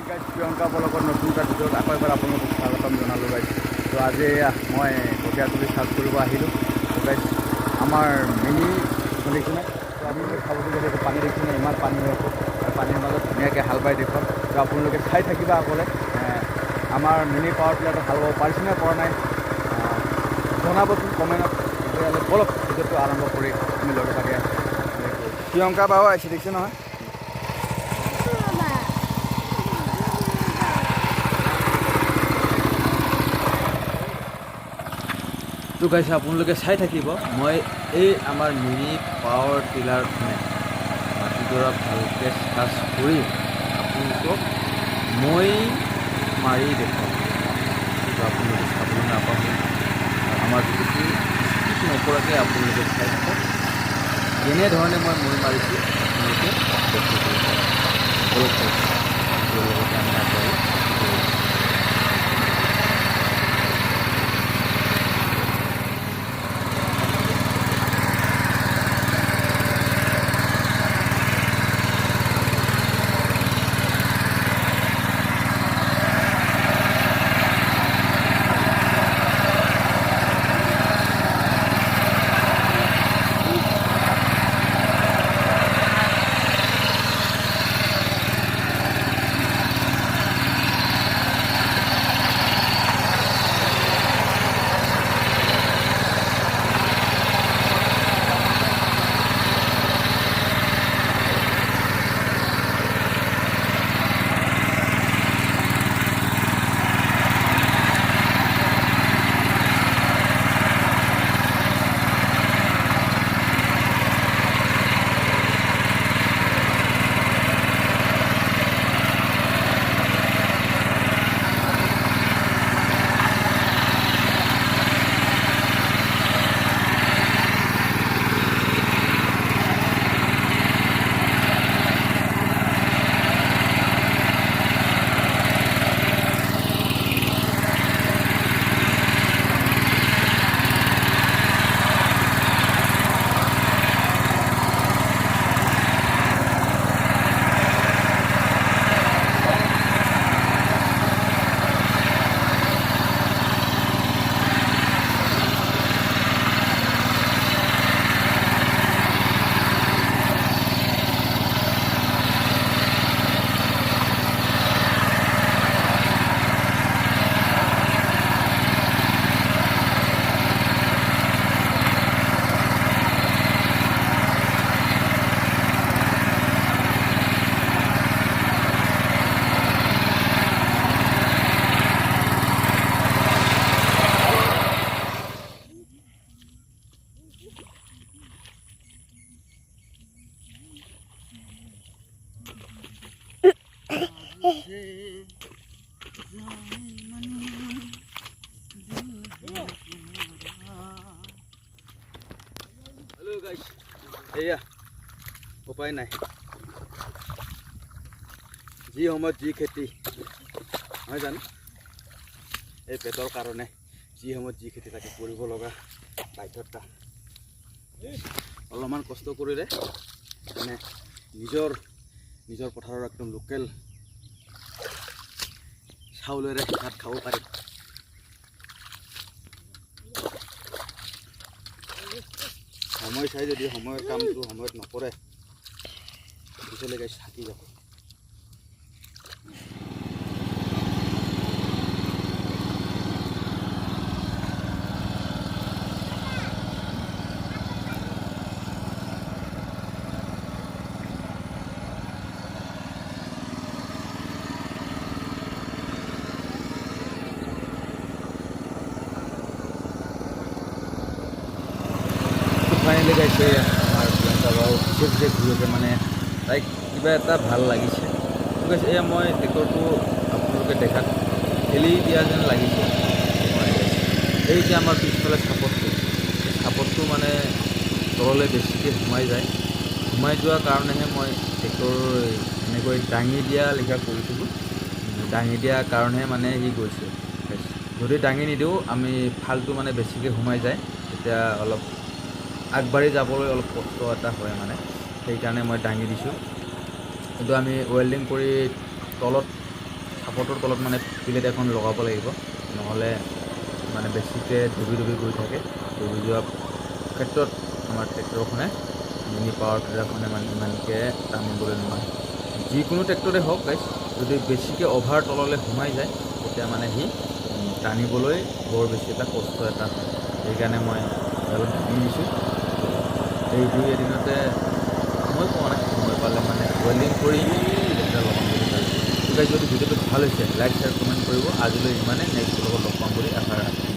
Guys Priyanka ব্লগৰ নতুন এটা ভিডিঅ'ত আকৌ এবাৰ আপোনালোকক স্বাগতম জনালোঁ গাইজ। তো আজি মই কঠীয়াতলি চাৰ্জ কৰিব আহিলোঁ। তো গাইজ আমাৰ মিনি দেখিছেনে, তো আপোনালোকে চাবলগীয়া যিহেতু পানী দেখিছেনে, ইমান পানী হৈ আছে আৰু পানীৰ মাজত ধুনীয়াকৈ হাল বাই দেখুৱাম। তো আপোনালোকে চাই থাকিবা অকলে আমাৰ মিনি পাৱাৰ টিলাৰটো হাল বাব পাৰিছেনে পৰা নাই জনাবচোন কমেণ্টত। তেতিয়াহ'লে বলক ভিডিঅ'টো আৰম্ভ কৰি আমি লগে ভাগে প্ৰিয়ংকা বাও আহিছে দেখিছে নহয়। তো গাইছে আপোনালোকে চাই থাকিব, মই এই আমাৰ মিনি পাৱাৰ টিলাৰখনে মাটিডৰা ভালকৈ চাৰ্জ কৰি আপোনালোকক মই মাৰি দেখুৱাম। তো আপোনালোকে চাবলৈ নাপাব, আমাৰ ভিডিঅ'টো স্কিপ নকৰাকৈ আপোনালোকে চাই থাকক। কেনেধৰণে মই মাৰিছোঁ আপোনালোকে লগতে আমি আগবাঢ়ি হেল্ল' গাইছ, এয়া উপায় নাই, যি সময়ত যি খেতি নহয় জানো, এই পেটৰ কাৰণে যি সময়ত যি খেতি তাকে কৰিব লগা বাধ্যতা। অলপমান কষ্ট কৰিলে মানে নিজৰ পথাৰৰ একদম লোকেল চাউলেৰে ভাত খাব পাৰি। সময় চাই যদি সময়ৰ কামটো সময়ত নকৰে পিছলৈ গাইছ থাকি যাব। ফাইনেলি গাইছে আমাৰ প্ৰিয়ংকা বাও বিশেষ ঘূৰিছে, মানে তাইক কিবা এটা ভাল লাগিছে। ঠিক আছে, এয়া মই ট্ৰেক্টৰটো আপোনালোকে দেখাত ঠেলি দিয়া যেন লাগিছে। এই যে আমাৰ পিছফালে চাপৰটো মানে তললৈ বেছিকৈ সোমাই যোৱাৰ কাৰণেহে মই ট্ৰেক্টৰ এনেকৈ দাঙি দিয়া লিখা কৰিছিলোঁ। দাঙি দিয়াৰ কাৰণেহে মানে সি গৈছে। যদি দাঙি নিদিওঁ আমি ফালটো মানে বেছিকৈ সোমাই যায়, তেতিয়া অলপ আগবাঢ়ি যাবলৈ অলপ কষ্ট এটা হয়, মানে সেইকাৰণে মই দাঙি দিছোঁ। কিন্তু আমি ৱেল্ডিং কৰি তলত ছাপৰ্টৰ তলত মানে প্লেট এখন লগাব লাগিব, নহ'লে মানে বেছিকৈ ডুবি গৈ থাকে। ডুবি যোৱাৰ ক্ষেত্ৰত আমাৰ ট্ৰেক্টৰখনে মিনি পাৱাৰ টিলাৰখনে মানে ইমানকৈ টানিবলৈ নোৱাৰে। যিকোনো ট্ৰেক্টৰে হওক গাইজ, যদি বেছিকৈ অভাৰ তললৈ সোমাই যায় তেতিয়া মানে সি টানিবলৈ বৰ বেছি এটা কষ্ট এটা হয়। সেইকাৰণে মই অলপ দাঙি দিছোঁ। এই 2 এদিনতে সময় পোৱা নাই, সময় পালে মানে ৱেল্ডিং কৰি এটা লগাম বুলি ভাবিছোঁ। গাইজ যদি ভিডিঅ'টো ভাল হৈছে লাইক শ্বেয়াৰ কমেণ্ট কৰিব। আজিলৈ ইমানে, নেক্সট লগত লগ পাম বুলি আশা ৰাখিছোঁ।